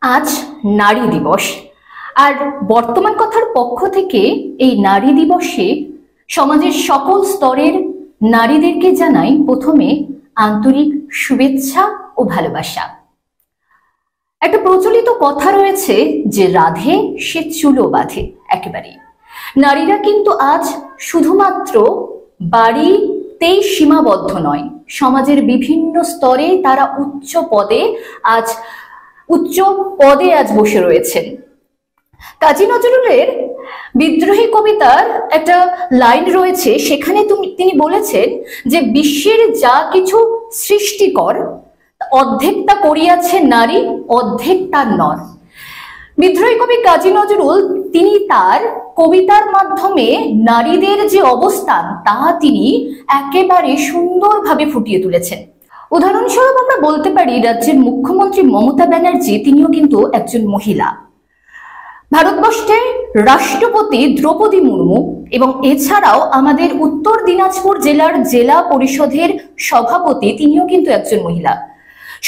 আজ নারী দিবস। আর বর্তমান কথার পক্ষ থেকে এই নারী দিবসে সমাজের সকল স্তরের নারীদেরকে জানাই প্রথমে আন্তরিক শুভেচ্ছা ও ভালোবাসা। একটা প্রচলিত কথা রয়েছে যে রাধে সে চুলো বাঁধে। একেবারে নারীরা কিন্তু আজ শুধুমাত্র বাড়িতেই সীমাবদ্ধ নয়, সমাজের বিভিন্ন স্তরে তারা উচ্চ পদে আজ বসে রয়েছেন। কাজী নজরুলের বিদ্রোহী কবিতার একটা লাইন রয়েছে, সেখানে তিনি বলেছেন যে বিশ্বের যা কিছু সৃষ্টিকর অর্ধেকটা করিয়াছে নারী, অর্ধেকটা নর। বিদ্রোহী কবি কাজী নজরুল তিনি তার কবিতার মাধ্যমে নারীদের যে অবস্থান তা তিনি একেবারে সুন্দরভাবে ফুটিয়ে তুলেছেন। উদাহরণস্বরূপ আমরা বলতে পারি রাজ্যের মুখ্যমন্ত্রী মমতা ব্যানার্জি তিনিও কিন্তু একজন মহিলা। ভারতবর্ষের রাষ্ট্রপতি দ্রৌপদী মুর্মু এবং এছাড়াও আমাদের উত্তর দিনাজপুর জেলার জেলা পরিষদের সভাপতি তিনিও কিন্তু একজন মহিলা।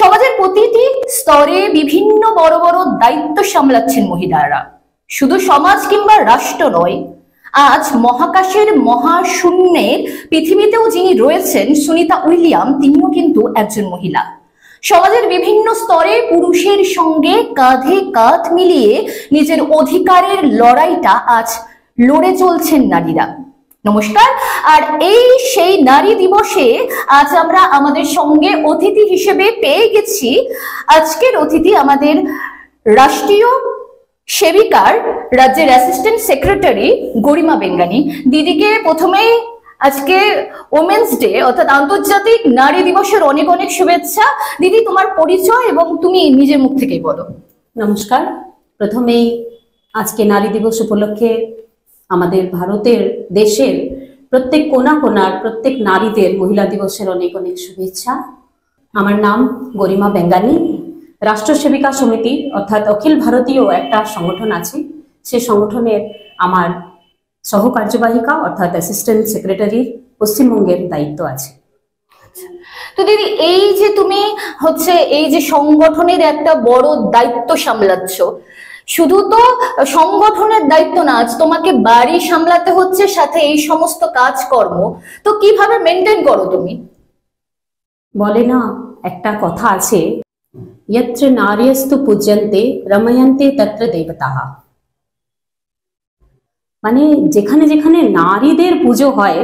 সমাজের প্রতিটি স্তরে বিভিন্ন বড় বড় দায়িত্ব সামলাচ্ছেন মহিলারা। শুধু সমাজ কিংবা রাষ্ট্র নয়, আজ মহাকাশের মহাশূন্যের পৃথিবীতেও যিনি রয়েছেন সুনিতা উইলিয়াম তিনিও কিন্তু একজন মহিলা। সমাজের বিভিন্ন স্তরে পুরুষের সঙ্গে কাঁধে কাঁধ মিলিয়ে নিজের অধিকারের লড়াইটা আজ লড়ে চলছেন নারীরা। নমস্কার। আর এই সেই নারী দিবসে আজ আমরা আমাদের সঙ্গে অতিথি হিসেবে পেয়ে গেছি আজকের অতিথি আমাদের রাষ্ট্রীয় সেবিকার রাজ্যের অ্যাসিস্ট্যান্ট সেক্রেটারি গরিমা বেঙ্গানি দিদিকে প্রথমেই আজকে ওমেন্স ডে অর্থাৎ আন্তর্জাতিক নারী দিবসের অনেক অনেক শুভেচ্ছা। দিদি, তোমার পরিচয় এবং তুমি নিজের মুখ থেকেই বলো। নমস্কার। প্রথমেই আজকে নারী দিবস উপলক্ষে আমাদের ভারতের দেশের প্রত্যেক কোণা কোণার প্রত্যেক নারীদের মহিলা দিবসের অনেক অনেক শুভেচ্ছা। আমার নাম গরিমা বেঙ্গানি। রাষ্ট্র সেবিকা সমিতি অর্থাৎ অখিল ভারতীয় একটা সংগঠন আছে, সে সংগঠনের আমার সহকার্যবাহিকা অর্থাৎ অ্যাসিস্ট্যান্ট সেক্রেটারির পশ্চিমবঙ্গের দায়িত্ব আছে। তো দিদি, এই যে তুমি এই যে সংগঠনের একটা বড় দায়িত্ব সামলাচ্ছ, শুধু তো সংগঠনের দায়িত্ব না, আজ তোমাকে বাড়ি সামলাতে হচ্ছে, সাথে এই সমস্ত কাজকর্ম, তো কিভাবে মেনটেন করো তুমি? বলে না একটা কথা আছে, यत्र नार्यस्तु पूज्यन्ते रमयन्ते तत्र देवताः। মানে যেখানে যেখানে নারীদের পুজো হয়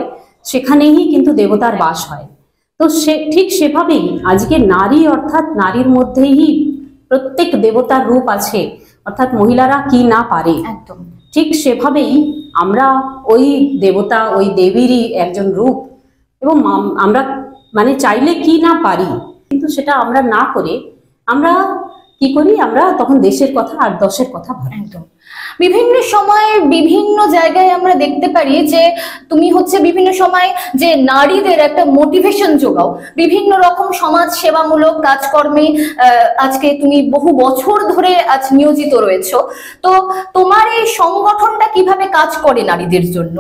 সেখানেই কিন্তু দেবতার বাস হয়। তো ঠিক সেভাবেই আজকে নারী অর্থাৎ নারীর মধ্যেই প্রত্যেক দেবতার রূপ আছে, অর্থাৎ মহিলারা কি না পারে একদম ঠিক সেভাবেই আমরা ওই দেবতা ওই দেবীরই একজন রূপ। এবং আমরা মানে চাইলে কি না পারি, কিন্তু সেটা আমরা না করে আমরা কি করি, আমরা তখন দেশের কথা আর দশের কথা ভাবি। একদম বিভিন্ন সময়ে বিভিন্ন জায়গায় আমরা দেখতে পারি যে তুমি বিভিন্ন সময় যে নারীদের একটা মোটিভেশন যোগাও, বিভিন্ন রকম সমাজ সেবামূলক কাজকর্মে আজকে তুমি বহু বছর ধরে আজ নিয়োজিত রয়েছো। তো তোমার এই সংগঠনটা কিভাবে কাজ করে নারীদের জন্য?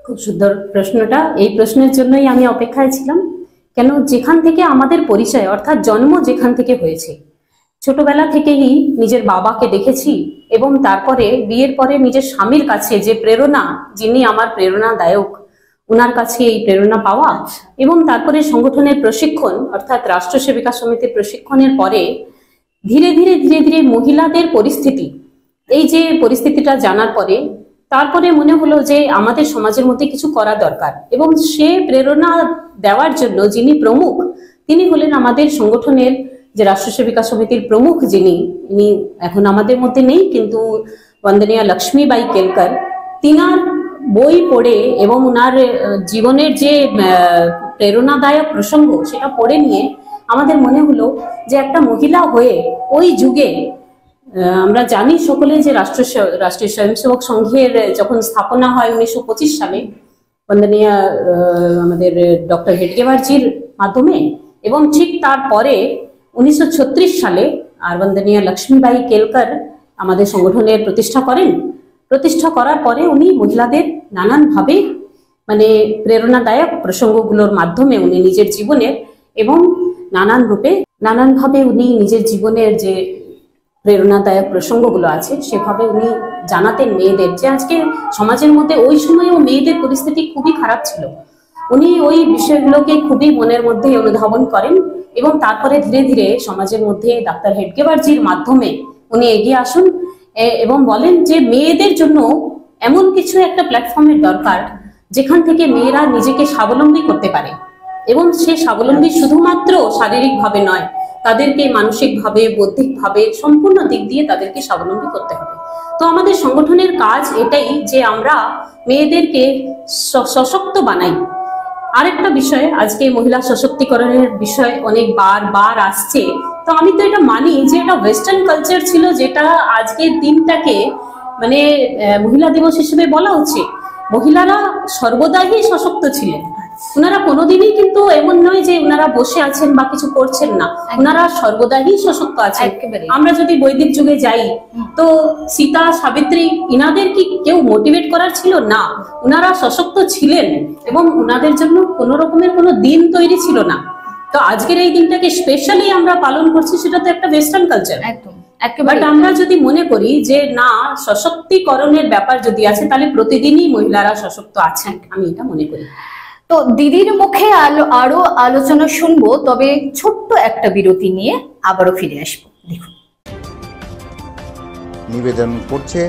খুব সুন্দর প্রশ্নটা। এই প্রশ্নের জন্যই আমি অপেক্ষায় ছিলাম। কেন, যেখান থেকে আমাদের পরিচয় অর্থাৎ জন্ম যেখান থেকে হয়েছে, ছোটবেলা থেকেই নিজের বাবাকে দেখেছি এবং তারপরে বিয়ের পরে নিজের স্বামীর কাছে যে প্রেরণা, যিনি আমার প্রেরণাদায়ক, ওনার কাছে এই প্রেরণা পাওয়া এবং তারপরে সংগঠনের প্রশিক্ষণ অর্থাৎ রাষ্ট্র সেবিকা সমিতির প্রশিক্ষণের পরে ধীরে ধীরে ধীরে ধীরে মহিলাদের পরিস্থিতি, এই যে পরিস্থিতিটা জানার পরে তারপরে মনে হলো যে আমাদের সমাজের মধ্যে কিছু করা দরকার। এবং সে প্রেরণা দেওয়ার জন্য যিনি প্রমুখ, তিনি হলেন আমাদের সংগঠনের যে রাষ্ট্র সেবিকা সমিতির প্রমুখ, যিনি ইনি এখন আমাদের মধ্যে নেই, কিন্তু বন্দনীয়া লক্ষ্মীবাই কেলকর। তিনার বই পড়ে এবং ওনার জীবনের যে প্রেরণাদায়ক প্রসঙ্গ সেটা পড়ে নিয়ে আমাদের মনে হলো যে একটা মহিলা হয়ে ওই যুগে, আমরা জানি সকলে যে রাষ্ট্রীয় স্বয়ংসেবক সংঘের যখন স্থাপনা হয় 1925 সালে বন্দনীয়া আমাদের ডক্টর হেডগেবারজির মাধ্যমে, এবং ঠিক তারপরে 1936 সালে আর বন্দনীয়া লক্ষ্মীবাই কেলকর আমাদের সংগঠনের প্রতিষ্ঠা করেন। প্রতিষ্ঠা করার পরে উনি মহিলাদের নানানভাবে মানে প্রেরণাদায়ক প্রসঙ্গগুলোর মাধ্যমে উনি নিজের জীবনের এবং নানান রূপে নানানভাবে উনি নিজের জীবনের যে প্রেরণাদায়ক প্রসঙ্গগুলো আছে সেভাবে উনি জানাতেন মেয়েদের যে আজকে সমাজের মধ্যে ওই সময়ও মেয়েদের পরিস্থিতি খুবই খারাপ ছিল। উনি ওই বিষয়গুলোকে খুবই মনের মধ্যে অনুধাবন করেন এবং তারপরে ধীরে ধীরে সমাজের মধ্যে ডাক্তার হেডগেবারজির মাধ্যমে উনি এগিয়ে আসুন এবং বলেন যে মেয়েদের জন্য এমন কিছু একটা প্ল্যাটফর্মের দরকার যেখান থেকে মেয়েরা নিজেকে স্বাবলম্বী করতে পারে এবং সে স্বাবলম্বী শুধুমাত্র শারীরিকভাবে নয়, তাদেরকে মানসিকভাবে বৌদ্ধিকভাবে সম্পূর্ণ দিক দিয়ে তাদেরকে স্বাবলম্বী করতে হবে। তো আমাদের সংগঠনের কাজ এটাই যে আমরা মেয়েদেরকে সশক্ত বানাই। আরেকটা বিষয়, আজকে মহিলা সশক্তিকরণের বিষয় অনেক বার আসছে, তো আমি তো এটা মানি যে এটা ওয়েস্টার্ন কালচার ছিল যেটা আজকের দিনটাকে মানে মহিলা দিবস হিসেবে বলা উচিত। মহিলারা সর্বদাই সশক্ত ছিলেন, ওনারা কোনোদিনই কিন্তু এমন নয় যে ওনারা বসে আছেন বা কিছু করছেন না, ওনারা সর্বদাই সশক্ত আছেন। আমরা যদি বৈদিক যুগে যাই তো সীতা সাবিত্রী ইনাদের কি কেউ মোটিভেট করার ছিল না, ওনারা সশক্ত ছিলেন এবং ওনাদের জন্য কোনো রকমের কোনো দিন তৈরি ছিল না। তো আজকের এই দিনটাকে স্পেশালি আমরা পালন করছি, সেটা তো একটা ওয়েস্টার্ন কালচার। একদম বাট আমরা যদি মনে করি যে না, সশক্তিকরণের ব্যাপার যদি আছে তাহলে প্রতিদিনই মহিলারা সশক্ত আছেন, আমি এটা মনে করি। তো দিদির মুখে আরো আলোচনা শুনবো, তবে ছোট্ট একটা বিরতি নিয়ে আবারও ফিরে আসবো। দেখুন, নিবেদন করছে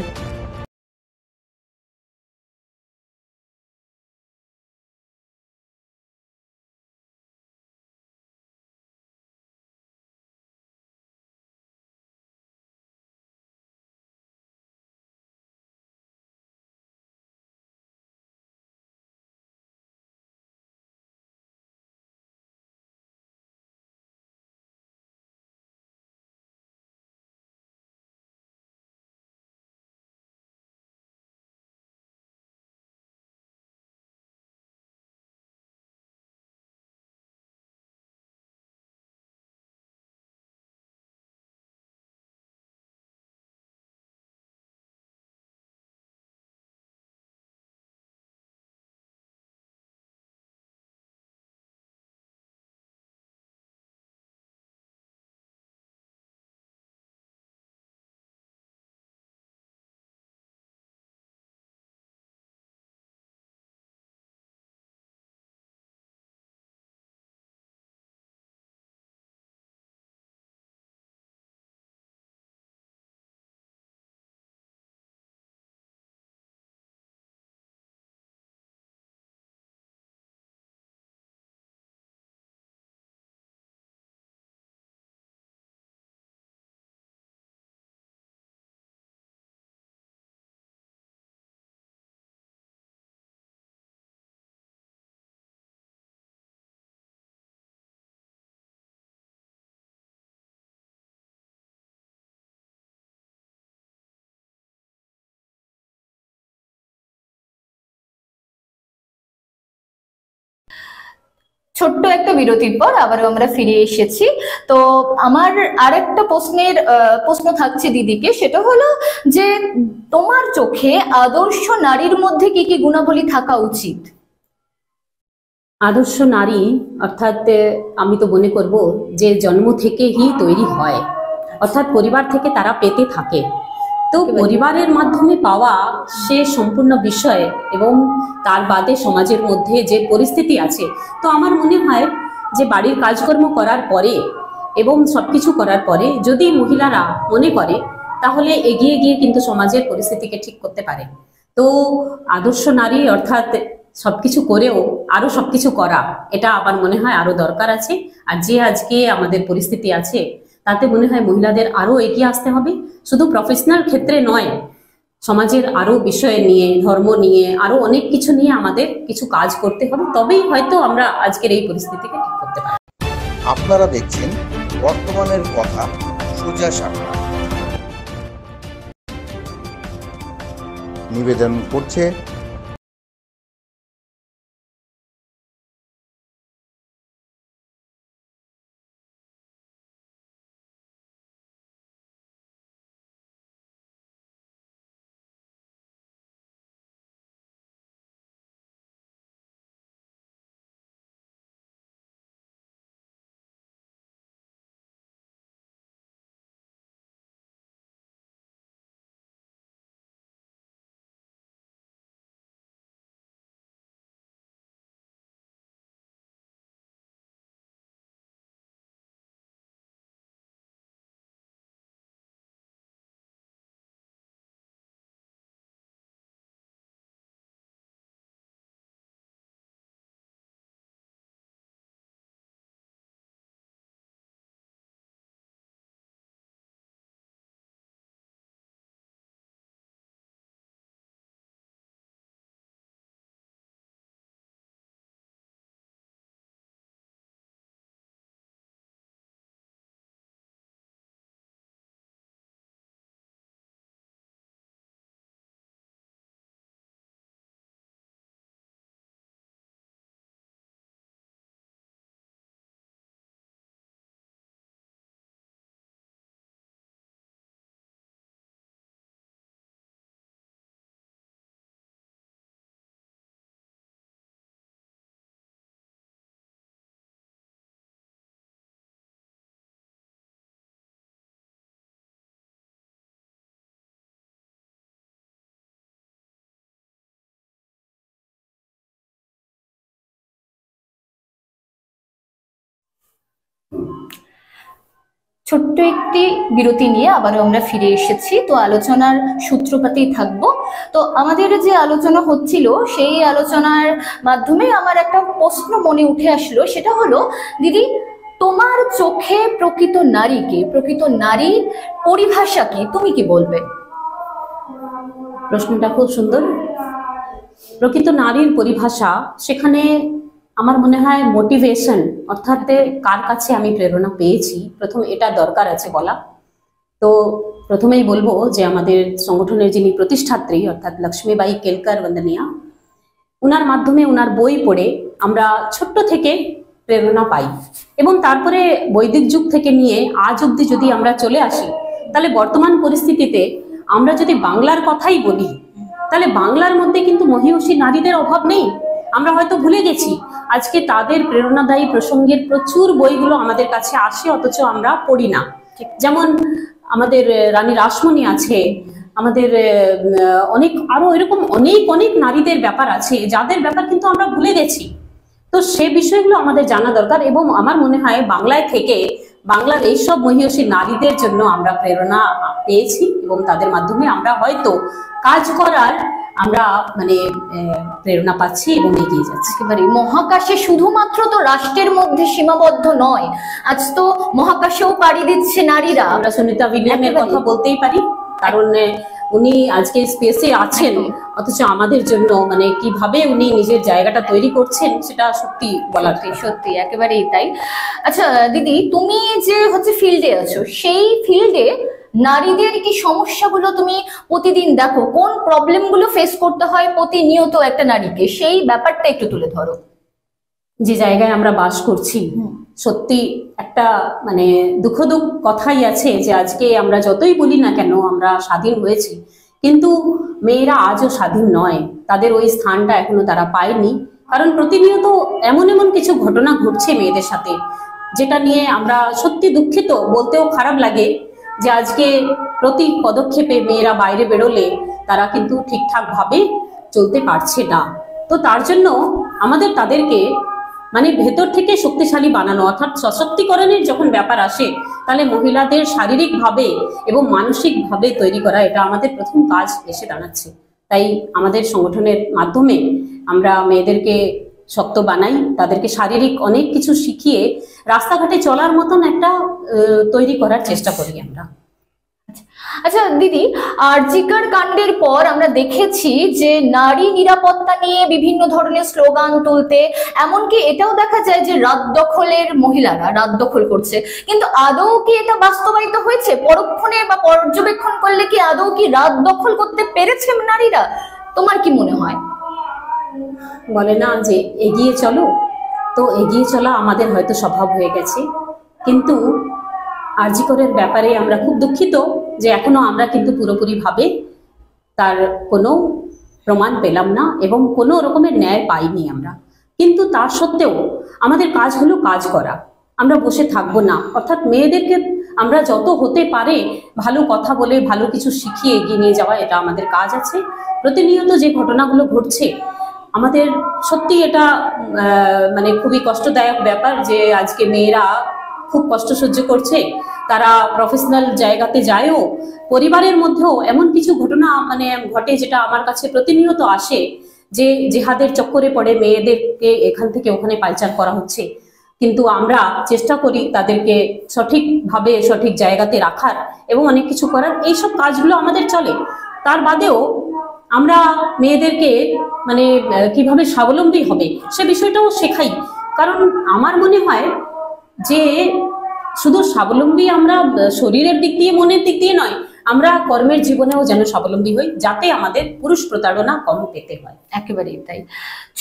ছোট্ট একটা বিরতির পর আবারও আমরা ফিরে এসেছি। তো আমার আরেকটা প্রশ্ন থাকছে দিদিকে, সেটা হলো যে তোমার চোখে আদর্শ নারীর মধ্যে কি কি গুণাবলী থাকা উচিত? আদর্শ নারী অর্থাৎ আমি তো মনে করব যে জন্ম থেকেই তৈরি হয়, অর্থাৎ পরিবার থেকে তারা পেতে থাকে। তো পরিবারের মাধ্যমে পাওয়া সে সম্পূর্ণ বিষয় এবং তার বাদে সমাজের মধ্যে যে পরিস্থিতি আছে, তো আমার মনে হয় যে বাড়ির কাজকর্ম করার পরে এবং সবকিছু করার পরে যদি মহিলারা মনে করে তাহলে এগিয়ে গিয়ে কিন্তু সমাজের পরিস্থিতিকে ঠিক করতে পারে। তো আদর্শ নারী অর্থাৎ সবকিছু করেও আরো সবকিছু করা, এটা আমার মনে হয় আরো দরকার আছে। আর যে আজকে আমাদের পরিস্থিতি আছে তাতে মনে হয় মহিলাদের আরো এগিয়ে আসতে হবে, শুধু প্রফেশনাল ক্ষেত্রে নয়, সমাজের আরো বিষয় নিয়ে, ধর্ম নিয়ে, আরো অনেক কিছু নিয়ে আমাদের কিছু কাজ করতে হবে, তবেই হয়তো আমরা আজকের এই পরিস্থিতিকে ঠিক করতে পারব। আপনারা দেখছেন বর্তমানের কথা সোজা সাপটা। নিবেদন করছে ছোট্ট একটি বিরতি নিয়ে আবারও আমরা ফিরে এসেছি। তো আলোচনার সূত্রপাতেই থাকবো। তো আমাদের যে আলোচনা হচ্ছিল সেই আলোচনার মাধ্যমে আমার একটা প্রশ্ন মনে উঠে আসলো, সেটা হলো দিদি, তোমার চোখে প্রকৃত নারীকে, প্রকৃত নারীর পরিভাষা কি, তুমি কি বলবে? প্রশ্নটা খুব সুন্দর। প্রকৃত নারীর পরিভাষা, সেখানে আমার মনে হয় মোটিভেশন, অর্থাৎ কার কাছে আমি প্রেরণা পেয়েছি, প্রথম এটা দরকার আছে বলা। তো প্রথমেই বলবো যে আমাদের সংগঠনের যিনি প্রতিষ্ঠাত্রী অর্থাৎ লক্ষ্মীবাঈ কেলকার বন্দনিয়া, উনার মাধ্যমে উনার বই পড়ে আমরা ছোট্ট থেকে প্রেরণা পাই, এবং তারপরে বৈদিক যুগ থেকে নিয়ে আজ অবধি যদি আমরা চলে আসি, তাহলে বর্তমান পরিস্থিতিতে আমরা যদি বাংলার কথাই বলি, তাহলে বাংলার মধ্যে কিন্তু মহীয়সী নারীদের অভাব নেই। আমরা হয়তো ভুলে গেছি, আজকে তাদের প্রেরণাদায়ী প্রসঙ্গের প্রচুর বইগুলো আমাদের কাছে আসে, অথচ আমরা পড়ি না। যেমন আমাদের রানী রাসমণি আছে, আমাদের অনেক আরো এরকম অনেক অনেক নারীদের ব্যাপার আছে যাদের ব্যাপার কিন্তু আমরা ভুলে গেছি। তো সে বিষয়গুলো আমাদের জানা দরকার, এবং আমার মনে হয় বাংলায় থেকে বাংলার এইসব মহীয়সী নারীদের জন্য আমরা প্রেরণা পেয়েছি, এবং তাদের মাধ্যমে আমরা হয়তো কাজ করার আমরা মানে প্রেরণা পাচ্ছি এবং এগিয়ে যাচ্ছি। একেবারে মহাকাশে শুধুমাত্র তো রাষ্ট্রের মধ্যে সীমাবদ্ধ নয়, আজ তো মহাকাশেও পাড়ি দিচ্ছে নারীরা। আমরা সুনিতা উইলিয়ামের কথা বলতেই পারি, কারণ উনি আজকে স্পেসে আছেন, অথচ আমাদের জন্য মানে কিভাবে উনি নিজের জায়গাটা তৈরি করছেন সেটা সত্যি বলার। সত্যি একেবারেই তাই। আচ্ছা দিদি, তুমি যে ফিল্ডে আছো, সেই ফিল্ডে নারীদের কি সমস্যাগুলো তুমি প্রতিদিন দেখো, কোন প্রবলেমগুলো ফেস করতে হয় প্রতিনিয়ত একটা নারীকে, সেই ব্যাপারটা একটু তুলে ধরো। যে জায়গায় আমরা বাস করছি, সত্যি একটা মানে দুঃখ কথাই আছে যে আজকে আমরা যতই বলি না কেন আমরা স্বাধীন হয়েছি, কিন্তু মেয়েরা আজও স্বাধীন নয়, তাদের ওই স্থানটা এখনো তারা পায়নি। কারণ প্রতিনিয়ত এমন এমন কিছু ঘটনা ঘটছে মেয়েদের সাথে, যেটা নিয়ে আমরা সত্যি দুঃখিত, বলতেও খারাপ লাগে যে আজকে প্রতি পদক্ষেপে মেয়েরা বাইরে বেরোলে তারা কিন্তু ঠিকঠাক ভাবে চলতে পারছে না। তো তার জন্য আমাদের তাদেরকে মানে ভেতর থেকে শক্তিশালী বানানো, অর্থাৎ সশক্তিকরণের যখন ব্যাপার আসে, তাহলে মহিলাদের শারীরিকভাবে এবং মানসিকভাবে তৈরি করা, এটা আমাদের প্রথম কাজ এসে দাঁড়াচ্ছে। তাই আমাদের সংগঠনের মাধ্যমে আমরা মেয়েদেরকে শক্ত বানাই, তাদেরকে শারীরিক অনেক কিছু শিখিয়ে রাস্তাঘাটে চলার মতন একটা তৈরি করার চেষ্টা করি আমরা। আচ্ছা দিদি, আরজিকর কাণ্ডের পর আমরা দেখেছি যে নারী নিরাপত্তা নিয়ে বিভিন্ন ধরনের স্লোগান তুলতে, এমনকি এটাও দেখা যায় যে রাত দখলের মহিলারা রাত দখল করছে, কিন্তু আদৌ কি এটা বাস্তবায়িত হয়েছে? পরক্ষণে বা পর্যবেক্ষণ করলে কি আদৌ কি রাত দখল করতে পেরেছে নারীরা? তোমার কি মনে হয়? বলে না যে এগিয়ে চলো, তো এগিয়ে চলা আমাদের হয়তো স্বভাব হয়ে গেছে, কিন্তু আরজিকরের ব্যাপারে আমরা খুব দুঃখিত যে এখনো আমরা কিন্তু পুরোপুরিভাবে তার কোনো প্রমাণ পেলাম না এবং কোনো রকমের ন্যায় পাইনি আমরা। কিন্তু তার সত্ত্বেও আমাদের কাজ হলো কাজ করা, আমরা বসে থাকবো না। অর্থাৎ মেয়েদেরকে আমরা যত হতে পারে ভালো কথা বলে ভালো কিছু শিখিয়ে এগিয়ে নিয়ে যাওয়া, এটা আমাদের কাজ আছে। প্রতিনিয়ত যে ঘটনাগুলো ঘটছে, আমাদের সত্যি এটা মানে খুবই কষ্টদায়ক ব্যাপার যে আজকে মেয়েরা খুব কষ্ট সহ্য করছে, তারা প্রফেশনাল জায়গাতে যায়ও, পরিবারের মধ্যেও এমন কিছু ঘটনা মানে ঘটে যেটা আমার কাছে প্রতিনিয়ত আসে, যে জেহাদের চক্করে পড়ে মেয়েদেরকে এখান থেকে ওখানে পাচার করা হচ্ছে। কিন্তু আমরা চেষ্টা করি তাদেরকে সঠিকভাবে সঠিক জায়গাতে রাখার এবং অনেক কিছু করার, এইসব কাজগুলো আমাদের চলে। তার বাদেও আমরা মেয়েদেরকে মানে কিভাবে স্বাবলম্বী হবে সে বিষয়টাও শেখাই। কারণ আমার মনে হয় যে শুধু স্বাবলম্বী আমরা শরীরের দিক দিয়ে মনের দিক দিয়ে নয়, আমরা কর্মের জীবনেও যেন স্বাবলম্বী হই, যাতে আমাদের পুরুষ প্রতারণা কম পেতে হয়। একেবারেই তাই।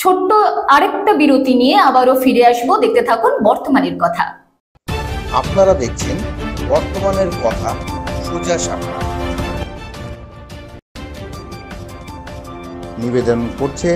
ছোট্ট আরেকটা বিরতি নিয়ে আবারও ফিরে আসবো, দেখতে থাকুন বর্তমানের কথা। আপনারা দেখছেন বর্তমানের কথা, সোজা সাপটা। নিবেদন করছে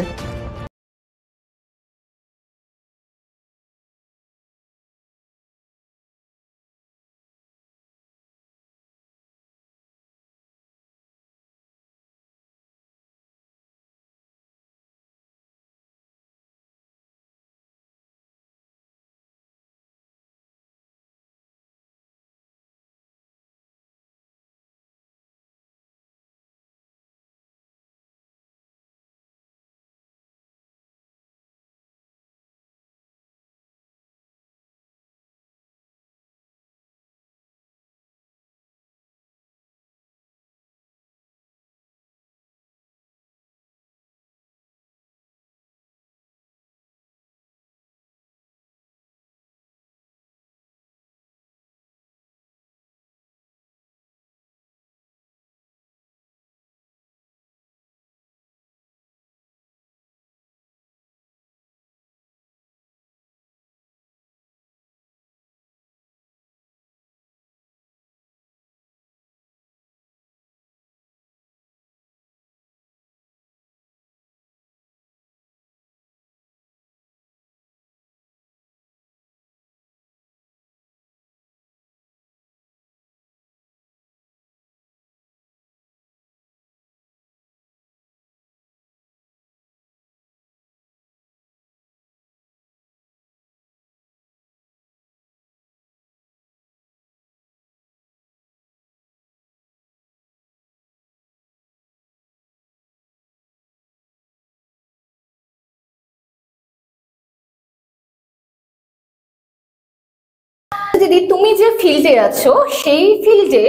দিদি, তুমি যে ফিল্ডে আছো সেই ফিল্ডে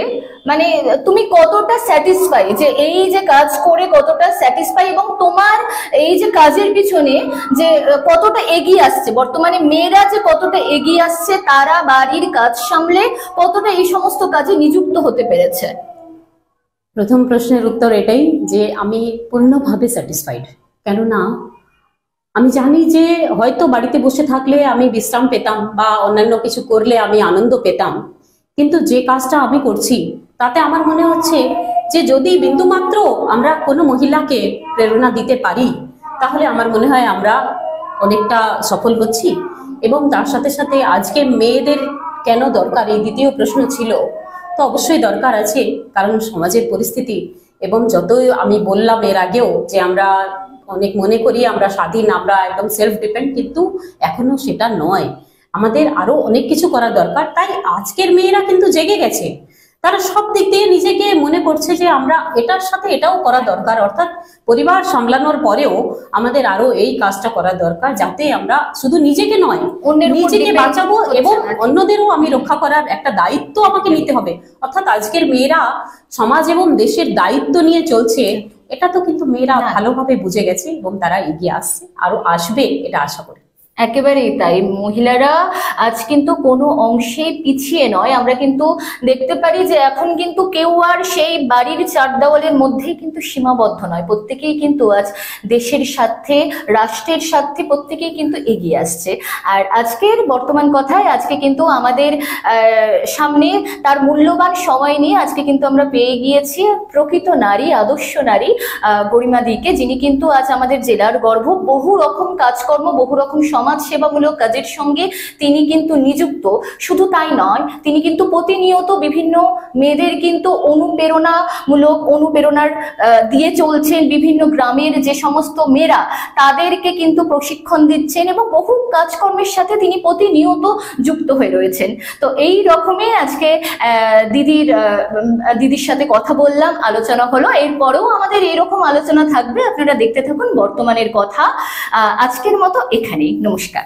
মানে তুমি কতটা স্যাটিসফাই, যে এই যে কাজ করে কতটা স্যাটিসফাই, এবং তোমার এই যে কাজের পিছনে যে কতটা এগিয়ে আসছে বর্তমানে মেয়েরা, যে কতটা এগিয়ে আসছে, তারা বাড়ির কাজ সামলে কতটা এই সমস্ত কাজে নিযুক্ত হতে পেরেছে? প্রথম প্রশ্নের উত্তর এটাই যে আমি পূর্ণভাবে স্যাটিসফাইড। কেননা আমি জানি যে হয়তো বাড়িতে বসে থাকলে আমি বিশ্রাম পেতাম বা অন্যান্য কিছু করলে আমি আনন্দ পেতাম, কিন্তু যে কাজটা আমি করছি তাতে আমার মনে হচ্ছে যে যদি বিন্দুমাত্র আমরা কোনো মহিলাকে প্রেরণা দিতে পারি তাহলে আমার মনে হয় আমরা অনেকটা সফল হচ্ছি। এবং তার সাথে সাথে আজকে মেয়েদের কেন দরকার, এই দ্বিতীয় প্রশ্ন ছিল, তো অবশ্যই দরকার আছে, কারণ সমাজের পরিস্থিতি এবং যতই আমি বললাম এর আগেও যে আমরা অনেক মনে করি আমরা স্বাধীন, আমরা একদম সেলফ ডিপেন্ড, কিন্তু এখনো সেটা নয়, আমাদের আরো অনেক কিছু করা দরকার। তাই আজকের মেয়েরা কিন্তু জেগে গেছে, তারা সব দিক দিয়ে নিজেকে মনে করছে যে আমরা এটার সাথে এটাও করা দরকার, অর্থাৎ পরিবার সামলানোর পরেও আমাদের আরো এই কাজটা করা দরকার, যাতে আমরা শুধু নিজেকে নয় নিজেকে বাঁচাবো এবং অন্যদেরও আমি রক্ষা করার একটা দায়িত্ব আমাকে নিতে হবে। অর্থাৎ আজকের মেয়েরা সমাজ এবং দেশের দায়িত্ব নিয়ে চলছে, এটা তো কিন্তু মেয়েরা ভালোভাবে বুঝে গেছে এবং তারা এগিয়ে আসছে, আরো আসবে এটা আশা করি। একেবারেই তাই, মহিলারা আজ কিন্তু কোনো অংশে পিছিয়ে নয়। আমরা কিন্তু দেখতে পারি যে এখন কিন্তু কেউ আর সেই বাড়ির চার দেওয়ালের মধ্যেই কিন্তু সীমাবদ্ধ নয়, প্রত্যেকেই কিন্তু আজ দেশের স্বার্থে, রাষ্ট্রের স্বার্থে প্রত্যেকেই কিন্তু এগিয়ে আসছে। আর আজকের বর্তমান কথায় আজকে কিন্তু আমাদের সামনে তার মূল্যবান সময় নিয়ে আজকে কিন্তু আমরা পেয়ে গিয়েছি প্রকৃত নারী, আদর্শ নারী গরিমাদিকে, যিনি কিন্তু আজ আমাদের জেলার গর্ব। বহু রকম কাজকর্ম, বহু রকম সমাজ সেবামূলক কাজের সঙ্গে তিনি কিন্তু নিযুক্ত। শুধু তাই নয়, তিনি কিন্তু প্রতিনিয়ত বিভিন্ন মেয়েদের কিন্তু অনুপ্রেরণার দিয়ে চলছেন। বিভিন্ন গ্রামের যে সমস্ত মেয়েরা তাদেরকে কিন্তু প্রশিক্ষণ দিচ্ছেন এবং বহু কাজকর্মের সাথে তিনি প্রতিনিয়ত যুক্ত হয়ে রয়েছেন। তো এই রকমই আজকে দিদির সাথে কথা বললাম, আলোচনা হলো। এরপরেও আমাদের এইরকম আলোচনা থাকবে, আপনারা দেখতে থাকুন বর্তমানের কথা। আজকের মতো এখানেই, নমস্কার।